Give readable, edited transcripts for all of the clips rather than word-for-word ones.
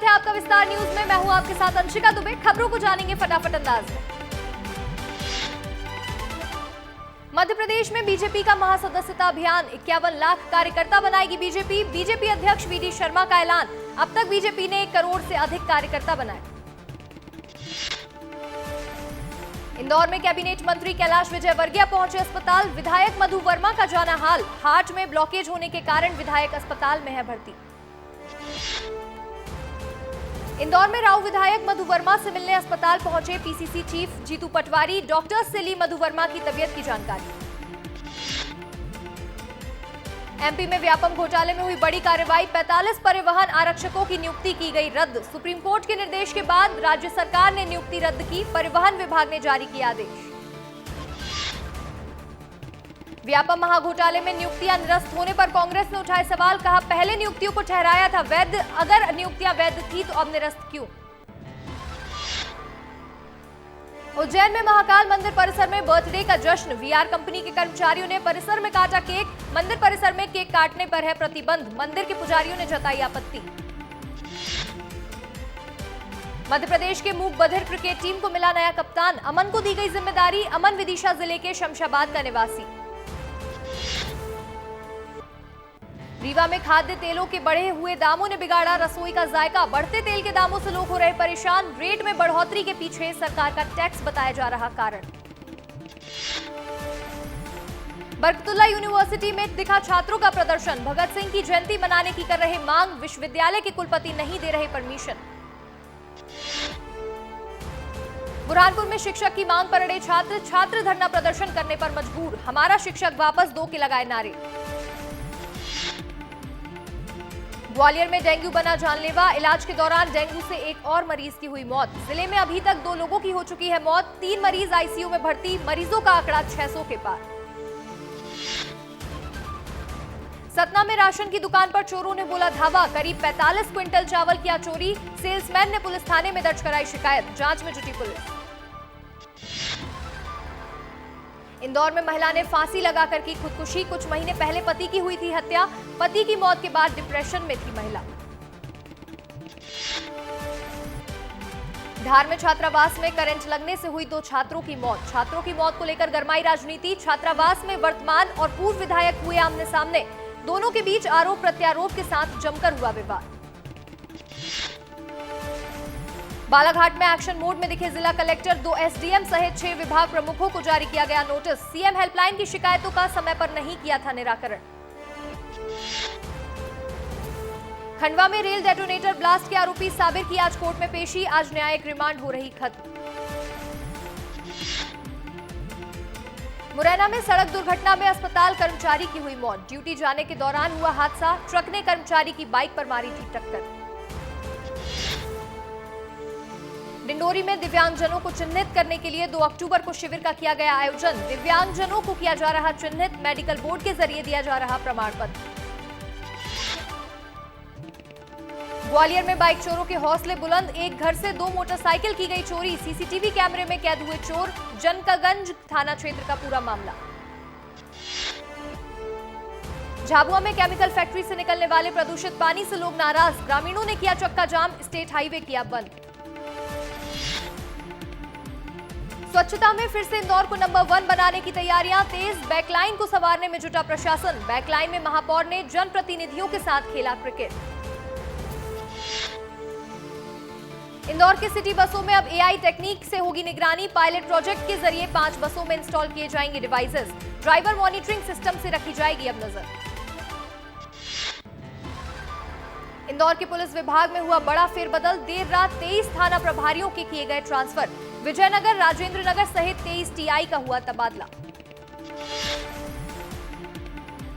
है आपका विस्तार न्यूज में। मैं हूं आपके साथ अंशिका दुबे। खबरों को जानेंगे फटाफट अंदाज में। मध्य प्रदेश में बीजेपी का महासदस्यता अभियान, 51 लाख कार्यकर्ता बनाएगी बीजेपी। बीजेपी अध्यक्ष वीडी शर्मा का ऐलान, अब तक बीजेपी ने 1 करोड़ से अधिक कार्यकर्ता बनाए। इंदौर में कैबिनेट मंत्री कैलाश विजयवर्गीय पहुंचे अस्पताल। विधायक मधु वर्मा का जाना हाल, हार्ट में ब्लॉकेज होने के कारण विधायक अस्पताल में है भर्ती। इंदौर में राव विधायक मधु वर्मा से मिलने अस्पताल पहुंचे PCC chief Jitu Patwari. Doctors से ली मधु वर्मा की तबीयत की जानकारी। एमपी में व्यापम घोटाले में हुई बड़ी कार्रवाई, 45 परिवहन आरक्षकों की नियुक्ति की गई रद्द। सुप्रीम कोर्ट के निर्देश के बाद राज्य सरकार ने नियुक्ति रद्द की, परिवहन विभाग ने जारी किया आदेश। व्यापम महाघोटाले में नियुक्तियां निरस्त होने पर कांग्रेस ने उठाए सवाल, कहा पहले नियुक्तियों को ठहराया था वैध, अगर नियुक्तियां वैध थी तो अब निरस्त क्यों। उज्जैन में महाकाल मंदिर परिसर में बर्थडे का जश्न, वीआर कंपनी के कर्मचारियों ने परिसर में काटा केक। मंदिर परिसर में केक काटने पर है प्रतिबंध, मंदिर के पुजारियों ने जताई आपत्ति। मध्य प्रदेश के मूक बधिर क्रिकेट टीम को मिला नया कप्तान, अमन को दी गई जिम्मेदारी। अमन विदिशा जिले के शमशाबाद का निवासी। रीवा में खाद्य तेलों के बढ़े हुए दामों ने बिगाड़ा रसोई का जायका, बढ़ते तेल के दामों से लोग हो रहे परेशान। रेट में बढ़ोतरी के पीछे सरकार का टैक्स बताया जा रहा कारण। बरकतुल्लाह यूनिवर्सिटी में दिखा छात्रों का प्रदर्शन, भगत सिंह की जयंती मनाने की कर रहे मांग, विश्वविद्यालय के कुलपति नहीं दे रहे परमिशन। बुरहानपुर में शिक्षक की मांग पर अड़े छात्र धरना प्रदर्शन करने पर मजबूर, हमारा शिक्षक वापस दो के लगाए नारे। ग्वालियर में डेंगू बना जानलेवा, इलाज के दौरान डेंगू से एक और मरीज की हुई मौत। जिले में अभी तक 2 लोगों की हो चुकी है मौत, 3 मरीज आईसीयू में भर्ती, मरीजों का आंकड़ा 600 के पार। सतना में राशन की दुकान पर चोरों ने बोला धावा, करीब 45 क्विंटल चावल किया चोरी। सेल्समैन ने पुलिस थाने में दर्ज कराई शिकायत, जांच में जुटी पुलिस। इंदौर में महिला ने फांसी लगाकर की खुदकुशी, कुछ महीने पहले पति की हुई थी हत्या। पति की मौत के बाद डिप्रेशन में थी महिला। धार में छात्रावास में करंट लगने से हुई 2 छात्रों की मौत। छात्रों की मौत को लेकर गरमाई राजनीति, छात्रावास में वर्तमान और पूर्व विधायक हुए आमने सामने, दोनों के बीच आरोप प्रत्यारोप के साथ जमकर हुआ विवाद। बालाघाट में एक्शन मोड में दिखे जिला कलेक्टर, 2 एसडीएम सहित 6 विभाग प्रमुखों को जारी किया गया नोटिस। सीएम हेल्पलाइन की शिकायतों का समय पर नहीं किया था निराकरण। खंडवा में रेल डेटोनेटर ब्लास्ट के आरोपी साबिर की आज कोर्ट में पेशी, आज न्यायिक रिमांड हो रही खत्म। मुरैना में सड़क दुर्घटना में अस्पताल कर्मचारी की हुई मौत, ड्यूटी जाने के दौरान हुआ हादसा, ट्रक ने कर्मचारी की बाइक पर मारी थी टक्कर। डिंडोरी में दिव्यांगजनों को चिन्हित करने के लिए 2 अक्टूबर को शिविर का किया गया आयोजन, दिव्यांगजनों को किया जा रहा चिन्हित, मेडिकल बोर्ड के जरिए दिया जा रहा प्रमाण पत्र। ग्वालियर में बाइक चोरों के हौसले बुलंद, एक घर से 2 मोटरसाइकिल की गई चोरी, सीसीटीवी कैमरे में कैद हुए चोर। जनकागंज थाना क्षेत्र का पूरा मामला। झाबुआ में केमिकल फैक्ट्री से निकलने वाले प्रदूषित पानी से लोग नाराज, ग्रामीणों ने किया चक्का जाम, स्टेट हाईवे किया बंद। स्वच्छता में फिर से इंदौर को नंबर 1 बनाने की तैयारियां तेज, बैकलाइन को संवारने में जुटा प्रशासन। बैकलाइन में महापौर ने जनप्रतिनिधियों के साथ खेला क्रिकेट। इंदौर के सिटी बसों में अब एआई टेक्निक से होगी निगरानी, पायलट प्रोजेक्ट के जरिए 5 बसों में इंस्टॉल किए जाएंगे डिवाइसेस, ड्राइवर मॉनिटरिंग सिस्टम से रखी जाएगी अब नजर। इंदौर के पुलिस विभाग में हुआ बड़ा फेरबदल, देर रात 23 थाना प्रभारियों के किए गए ट्रांसफर, विजयनगर, राजेंद्र नगर सहित 23 टीआई का हुआ तबादला।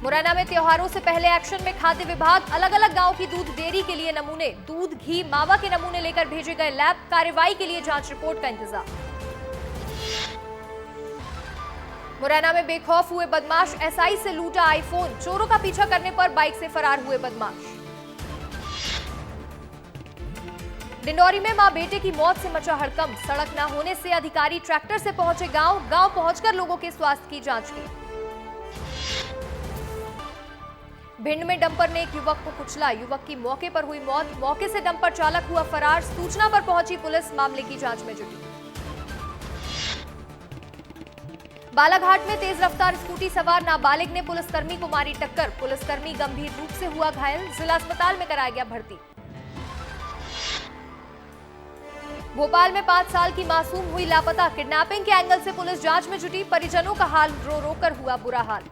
मुरैना में त्योहारों से पहले एक्शन में खाद्य विभाग, अलग अलग गांव की दूध डेयरी के लिए नमूने, दूध घी मावा के नमूने लेकर भेजे गए लैब, कार्रवाई के लिए जांच रिपोर्ट का इंतजार। मुरैना में बेखौफ हुए बदमाश, एसआई से लूटा आईफोन, चोरों का पीछा करने पर बाइक से फरार हुए बदमाश। डिंडोरी में मां बेटे की मौत से मचा हड़कंप, सड़क न होने से अधिकारी ट्रैक्टर से पहुंचे गांव पहुंचकर लोगों के स्वास्थ्य की जांच की। भिंड में डंपर ने एक युवक को कुचला, युवक की मौके पर हुई मौत। मौके से डंपर चालक हुआ फरार। सूचना पर पहुंची पुलिस मामले की जांच में जुटी। बालाघाट में तेज रफ्तार स्कूटी सवार नाबालिग ने पुलिसकर्मी को मारी टक्कर। पुलिसकर्मी गंभीर रूप से हुआ घायल, जिला अस्पताल में कराया गया भर्ती। भोपाल में 5 साल की मासूम हुई लापता। किडनैपिंग के एंगल से पुलिस जांच में जुटी। परिजनों का हाल रो रो कर हुआ बुरा हाल।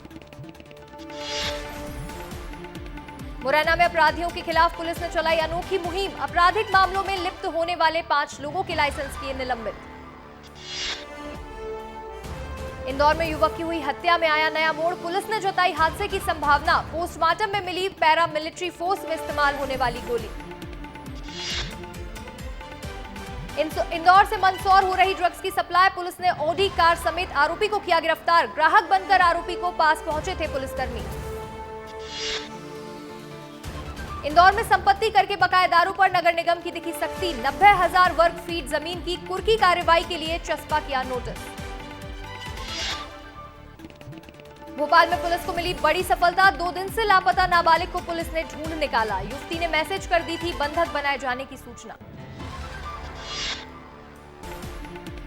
मुरैना में अपराधियों के खिलाफ पुलिस ने चलाई अनोखी मुहिम। आपराधिक मामलों में लिप्त होने वाले 5 लोगों के लाइसेंस किए निलंबित। इंदौर में युवक की हुई हत्या में आया नया मोड़। पुलिस ने जताई हादसे की संभावना। पोस्टमार्टम में मिली पैरामिलिट्री फोर्स में इस्तेमाल होने वाली गोली। इंदौर से मंदसौर हो रही ड्रग्स की सप्लाई। पुलिस ने ऑडी कार समेत आरोपी को किया गिरफ्तार। ग्राहक बनकर आरोपी को पास पहुंचे थे पुलिसकर्मी। इंदौर में संपत्ति कर के बकायेदारों पर नगर निगम की दिखी सख्ती। 90,000 वर्ग फीट जमीन की कुर्की कार्रवाई के लिए चस्पा किया नोटिस। भोपाल में पुलिस को मिली बड़ी सफलता। 2 दिन से लापता नाबालिग को पुलिस ने ढूंढ निकाला। युवती ने मैसेज कर दी थी बंधक बनाए जाने की सूचना।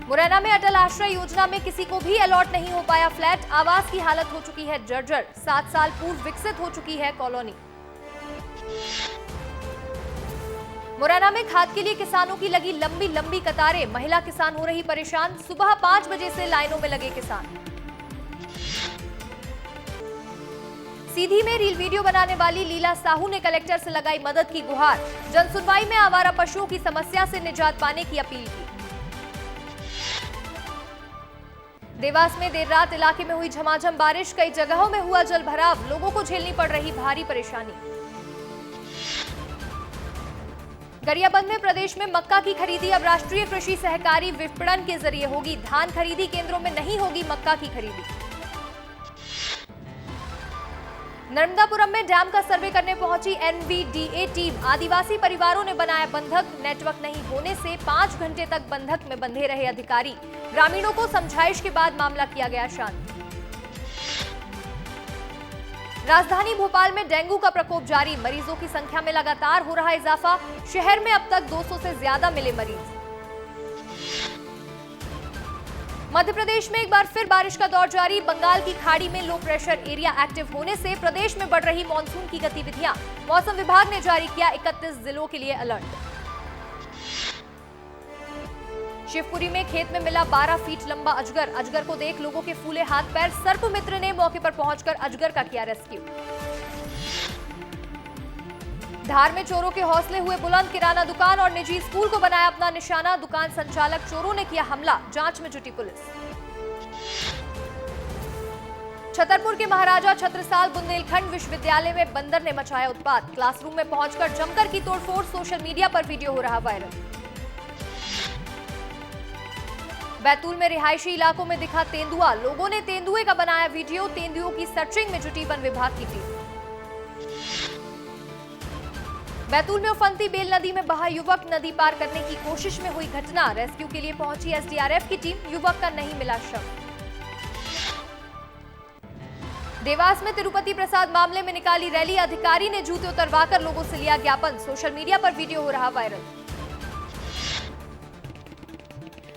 मुरैना में अटल आश्रय योजना में किसी को भी अलॉट नहीं हो पाया फ्लैट। आवास की हालत हो चुकी है जर्जर। 7 साल पूर्व विकसित हो चुकी है कॉलोनी। मुरैना में खाद के लिए किसानों की लगी लंबी लंबी कतारें। महिला किसान हो रही परेशान। सुबह 5 बजे से लाइनों में लगे किसान। सीधी में रील वीडियो बनाने वाली लीला साहू ने कलेक्टर से लगाई मदद की गुहार। जनसुनवाई में आवारा पशुओं की समस्या से निजात पाने की अपील की। देवास में देर रात इलाके में हुई झमाझम बारिश। कई जगहों में हुआ जल भराव। लोगों को झेलनी पड़ रही भारी परेशानी। गरियाबंद में प्रदेश में मक्का की खरीदी अब राष्ट्रीय कृषि सहकारी विपणन के जरिए होगी। धान खरीदी केंद्रों में नहीं होगी मक्का की खरीदी। नर्मदापुरम में डैम का सर्वे करने पहुंची एनवीडीए टीम। आदिवासी परिवारों ने बनाया बंधक। नेटवर्क नहीं होने से 5 घंटे तक बंधक में बंधे रहे अधिकारी। ग्रामीणों को समझाइश के बाद मामला किया गया शांत। राजधानी भोपाल में डेंगू का प्रकोप जारी। मरीजों की संख्या में लगातार हो रहा इजाफा। शहर में अब तक 200 से ज्यादा मिले मरीज। मध्य प्रदेश में एक बार फिर बारिश का दौर जारी। बंगाल की खाड़ी में लो प्रेशर एरिया एक्टिव होने से प्रदेश में बढ़ रही मानसून की गतिविधियां। मौसम विभाग ने जारी किया 31 जिलों के लिए अलर्ट। शिवपुरी में खेत में मिला 12 फीट लंबा अजगर। अजगर को देख लोगों के फूले हाथ पैर। सर्प मित्र ने मौके पर पहुंचकर अजगर का किया रेस्क्यू। धार में चोरों के हौसले हुए बुलंद। किराना दुकान और निजी स्कूल को बनाया अपना निशाना। दुकान संचालक चोरों ने किया हमला। जांच में जुटी पुलिस। छतरपुर के महाराजा छत्रसाल बुंदेलखंड विश्वविद्यालय में बंदर ने मचाया उत्पात। क्लासरूम में पहुंचकर जमकर की तोड़फोड़। सोशल मीडिया पर वीडियो हो रहा वायरल। बैतूल में रिहायशी इलाकों में दिखा तेंदुआ। लोगों ने तेंदुए का बनाया वीडियो। तेंदुओं की सर्चिंग में जुटी वन विभाग की टीम। बैतूल में उफनती बेल नदी में बहा युवक। नदी पार करने की कोशिश में हुई घटना। रेस्क्यू के लिए पहुंची एसडीआरएफ की टीम। युवक का नहीं मिला शव। देवास में तिरुपति प्रसाद मामले में निकाली रैली। अधिकारी ने जूते उतरवाकर लोगों से लिया ज्ञापन। सोशल मीडिया पर वीडियो हो रहा वायरल।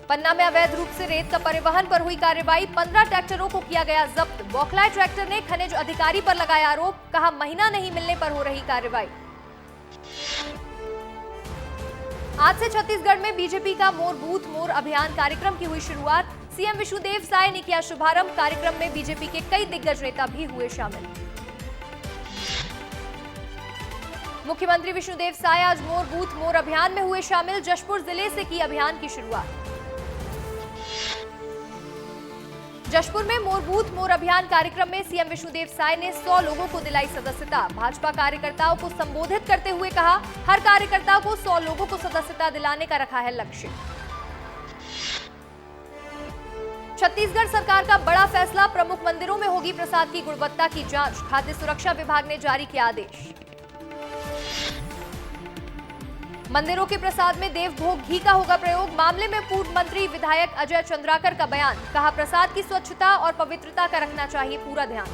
पन्ना में अवैध रूप से रेत का परिवहन पर हुई कार्रवाई। 15 ट्रैक्टरों को किया गया जब्त। बौखलाए ट्रैक्टर ने खनिज अधिकारी पर लगाया आरोप। कहा महीना नहीं मिलने पर हो रही कार्रवाई। आज से छत्तीसगढ़ में बीजेपी का मोर बूथ मोर अभियान कार्यक्रम की हुई शुरुआत। सीएम विष्णुदेव साय ने किया शुभारंभ। कार्यक्रम में बीजेपी के कई दिग्गज नेता भी हुए शामिल। मुख्यमंत्री विष्णुदेव साय आज मोर बूथ मोर अभियान में हुए शामिल। जशपुर जिले से की अभियान की शुरुआत। जशपुर में मोर बूथ मोर अभियान कार्यक्रम में सीएम विष्णुदेव साय ने 100 लोगों को दिलाई सदस्यता। भाजपा कार्यकर्ताओं को संबोधित करते हुए कहा हर कार्यकर्ता को 100 लोगों को सदस्यता दिलाने का रखा है लक्ष्य। छत्तीसगढ़ सरकार का बड़ा फैसला। प्रमुख मंदिरों में होगी प्रसाद की गुणवत्ता की जांच। खाद्य सुरक्षा विभाग ने जारी किया आदेश। मंदिरों के प्रसाद में देवभोग घी का होगा प्रयोग। मामले में पूर्व मंत्री विधायक अजय चंद्राकर का बयान। कहा प्रसाद की स्वच्छता और पवित्रता का रखना चाहिए पूरा ध्यान।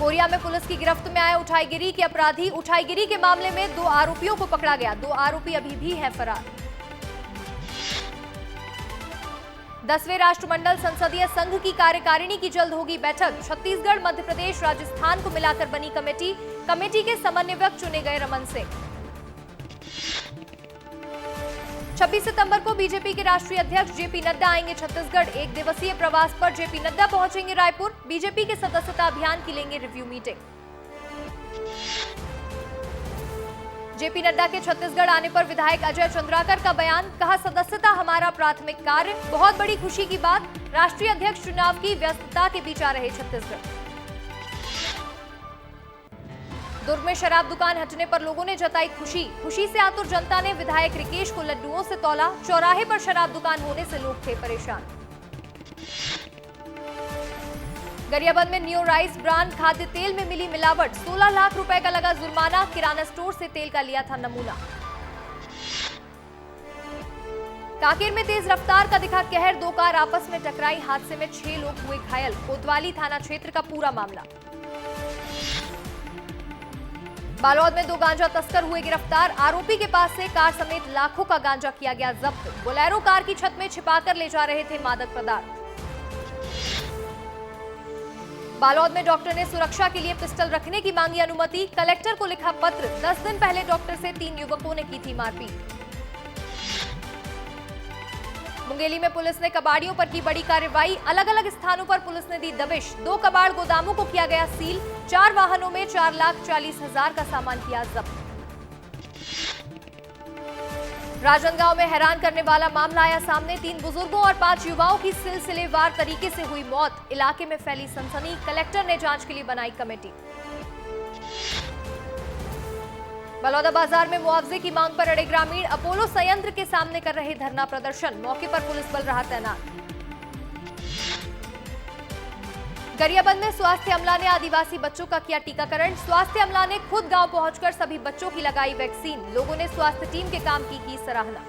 कोरिया में पुलिस की गिरफ्त में आए उठाईगिरी के अपराधी। उठाईगिरी के मामले में 2 आरोपियों को पकड़ा गया। 2 आरोपी अभी भी हैं फरार। 10वें राष्ट्रमंडल संसदीय संघ की कार्यकारिणी की जल्द होगी बैठक। छत्तीसगढ़, मध्य प्रदेश, राजस्थान को मिलाकर बनी कमेटी। कमेटी के समन्वयक चुने गए रमन सिंह। 26 सितंबर को बीजेपी के राष्ट्रीय अध्यक्ष जेपी नड्डा आएंगे छत्तीसगढ़। 1 दिवसीय प्रवास पर जेपी नड्डा पहुंचेंगे रायपुर। बीजेपी के सदस्यता अभियान की लेंगे रिव्यू मीटिंग। जेपी नड्डा के छत्तीसगढ़ आने पर विधायक अजय चंद्राकर का बयान। कहा, सदस्यता हमारा प्राथमिक कार्य। बहुत बड़ी खुशी की बात, राष्ट्रीय अध्यक्ष चुनाव की व्यस्तता के बीच आ रहे छत्तीसगढ़। दुर्ग में शराब दुकान हटने पर लोगों ने जताई खुशी। खुशी से आतुर जनता ने विधायक रिकेश को लड्डुओं से तौला। चौराहे पर शराब दुकान होने से लोग थे परेशान। गरियाबंद में न्यू राइस ब्रांड खाद्य तेल में मिली मिलावट। 16 लाख रुपए का लगा जुर्माना। किराना स्टोर से तेल का लिया था नमूना। कांकेर में तेज रफ्तार का दिखा कहर। 2 कार आपस में टकराई। हादसे में 6 लोग हुए घायल। कोतवाली थाना क्षेत्र का पूरा मामला। बालोद में 2 गांजा तस्कर हुए गिरफ्तार। आरोपी के पास से कार समेत लाखों का गांजा किया गया जब्त। बोलेरो कार की छत में छिपाकर ले जा रहे थे मादक पदार्थ। बालोद में डॉक्टर ने सुरक्षा के लिए पिस्टल रखने की मांगी अनुमति। कलेक्टर को लिखा पत्र। 10 दिन पहले डॉक्टर से 3 युवकों ने की थी मारपीट। मुंगेली में पुलिस ने कबाड़ियों पर की बड़ी कार्रवाई। अलग अलग स्थानों पर पुलिस ने दी दबिश। 2 कबाड़ गोदामों को किया गया सील। 4 वाहनों में 4,40,000 का सामान किया जब्त। राजनांदगांव में हैरान करने वाला मामला आया सामने। 3 बुजुर्गों और 5 युवाओं की सिलसिलेवार तरीके से हुई मौत। इलाके में फैली सनसनी। कलेक्टर ने जांच के लिए बनाई कमेटी। बलौदा बाजार में मुआवजे की मांग पर अड़े ग्रामीण। अपोलो संयंत्र के सामने कर रहे धरना प्रदर्शन। मौके पर पुलिस बल रहा तैनात। गरियाबंद में स्वास्थ्य अमला ने आदिवासी बच्चों का किया टीकाकरण। स्वास्थ्य अमला ने खुद गांव पहुंचकर सभी बच्चों की लगाई वैक्सीन। लोगों ने स्वास्थ्य टीम के काम की सराहना।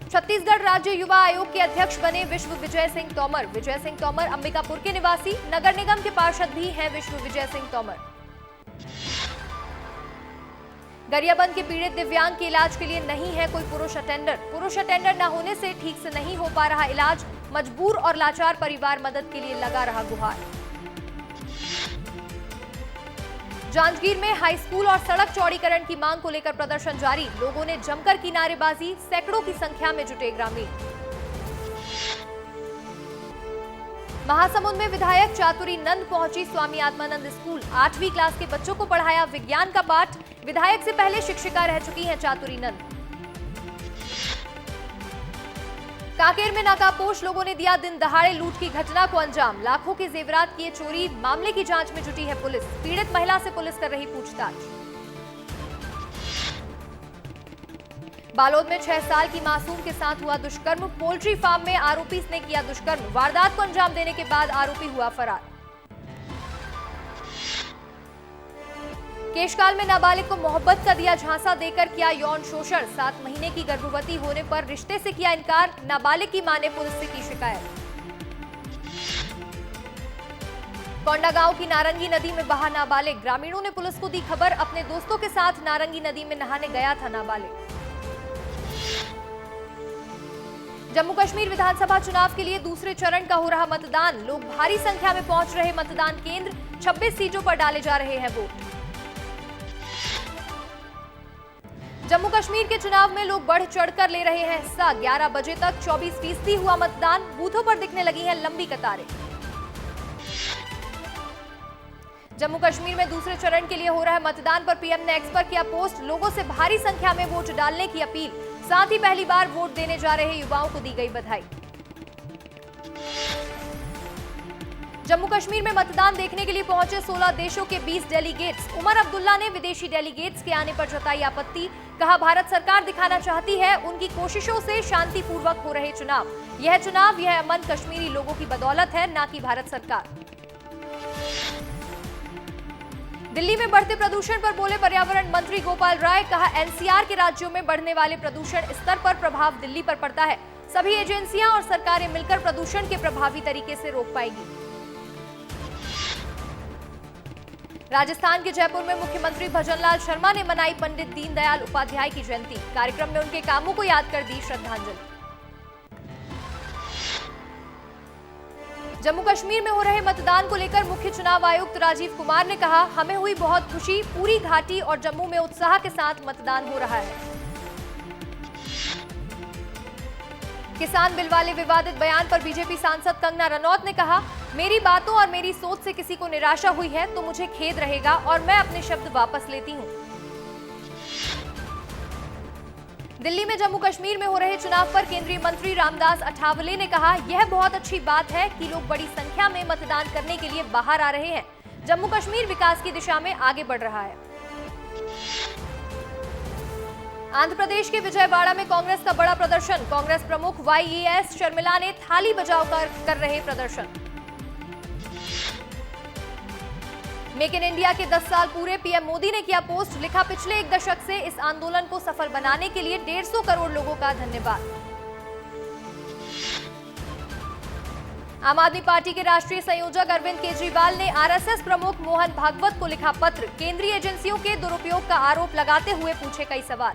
छत्तीसगढ़ राज्य युवा आयोग के अध्यक्ष बने विश्व विजय सिंह तोमर। विजय सिंह तोमर अंबिकापुर के निवासी। नगर निगम के पार्षद भी हैं विश्व विजय सिंह तोमर। गरियाबंद के पीड़ित दिव्यांग के इलाज के लिए नहीं है कोई पुरुष अटेंडर। पुरुष अटेंडर न होने से ठीक से नहीं हो पा रहा इलाज। मजबूर और लाचार परिवार मदद के लिए लगा रहा गुहार। जांजगीर में हाई स्कूल और सड़क चौड़ीकरण की मांग को लेकर प्रदर्शन जारी। लोगों ने जमकर की नारेबाजी। सैकड़ों की संख्या में जुटे ग्रामीण। महासमुंद में विधायक चातुरी नंद पहुंची स्वामी आत्मानंद स्कूल। 8वीं क्लास के बच्चों को पढ़ाया विज्ञान का पाठ। विधायक से पहले शिक्षिका रह चुकी हैं चातुरी नंद। कांकेर में नकाबपोश लोगों ने दिया दिन दहाड़े लूट की घटना को अंजाम। लाखों के जेवरात किए चोरी। मामले की जांच में जुटी है पुलिस। पीड़ित महिला से पुलिस कर रही पूछताछ। बालोद में 6 साल की मासूम के साथ हुआ दुष्कर्म। पोल्ट्री फार्म में आरोपी ने किया दुष्कर्म। वारदात को अंजाम देने के बाद आरोपी हुआ फरार। केशकाल में नाबालिग को मोहब्बत का दिया झांसा देकर किया यौन शोषण। 7 महीने की गर्भवती होने पर रिश्ते से किया इनकार। नाबालिग की मां ने पुलिस से की शिकायत। कोंडागांव की नारंगी नदी में बहा नाबालिग। ग्रामीणों ने पुलिस को दी खबर। अपने दोस्तों के साथ नारंगी नदी में नहाने गया था नाबालिग। जम्मू कश्मीर विधानसभा चुनाव के लिए दूसरे चरण का हो रहा मतदान। लोग भारी संख्या में पहुंच रहे मतदान केंद्र। 26 सीटों पर डाले जा रहे हैं वोट। जम्मू कश्मीर के चुनाव में लोग बढ़ चढ़कर ले रहे हैं हिस्सा। 11 बजे तक 24% हुआ मतदान। बूथों पर दिखने लगी हैं लंबी कतारें। जम्मू कश्मीर में दूसरे चरण के लिए हो रहा मतदान पर पीएम ने एक्स पर किया पोस्ट। लोगों से भारी संख्या में वोट डालने की अपील। साथ ही पहली बार वोट देने जा रहे युवाओं को दी गई बधाई। जम्मू कश्मीर में मतदान देखने के लिए पहुंचे 16 देशों के 20 डेलीगेट्स। उमर अब्दुल्ला ने विदेशी डेलीगेट्स के आने पर जताई आपत्ति। कहा, भारत सरकार दिखाना चाहती है उनकी कोशिशों से शांतिपूर्वक हो रहे चुनाव। यह अमन कश्मीरी लोगों की बदौलत है, न कि भारत सरकार। दिल्ली में बढ़ते प्रदूषण पर बोले पर्यावरण मंत्री गोपाल राय। कहा, एनसीआर के राज्यों में बढ़ने वाले प्रदूषण स्तर पर प्रभाव दिल्ली पर पड़ता है। सभी एजेंसियां और सरकारें मिलकर प्रदूषण के प्रभावी तरीके से रोक पाएगी। राजस्थान के जयपुर में मुख्यमंत्री भजनलाल शर्मा ने मनाई पंडित दीनदयाल उपाध्याय की जयंती। कार्यक्रम में उनके कामों को याद कर दी श्रद्धांजलि। जम्मू कश्मीर में हो रहे मतदान को लेकर मुख्य चुनाव आयुक्त राजीव कुमार ने कहा, हमें हुई बहुत खुशी, पूरी घाटी और जम्मू में उत्साह के साथ मतदान हो रहा है। किसान बिल वाले विवादित बयान पर बीजेपी सांसद कंगना रनौत ने कहा, मेरी बातों और मेरी सोच से किसी को निराशा हुई है तो मुझे खेद रहेगा और मैं अपने शब्द वापस लेती हूं। दिल्ली में जम्मू कश्मीर में हो रहे चुनाव पर केंद्रीय मंत्री रामदास अठावले ने कहा, यह बहुत अच्छी बात है कि लोग बड़ी संख्या में मतदान करने के लिए बाहर आ रहे हैं। जम्मू कश्मीर विकास की दिशा में आगे बढ़ रहा है। आंध्र प्रदेश के विजयवाड़ा में कांग्रेस का बड़ा प्रदर्शन। कांग्रेस प्रमुख वाईएस शर्मिला ने थाली बजाकर कर रहे प्रदर्शन। मेक इन इंडिया के 10 साल पूरे, पीएम मोदी ने किया पोस्ट। लिखा, पिछले एक दशक से इस आंदोलन को सफल बनाने के लिए 150 करोड़ लोगों का धन्यवाद। आम आदमी पार्टी के राष्ट्रीय संयोजक अरविंद केजरीवाल ने आरएसएस प्रमुख मोहन भागवत को लिखा पत्र। केंद्रीय एजेंसियों के दुरुपयोग का आरोप लगाते हुए पूछे कई सवाल।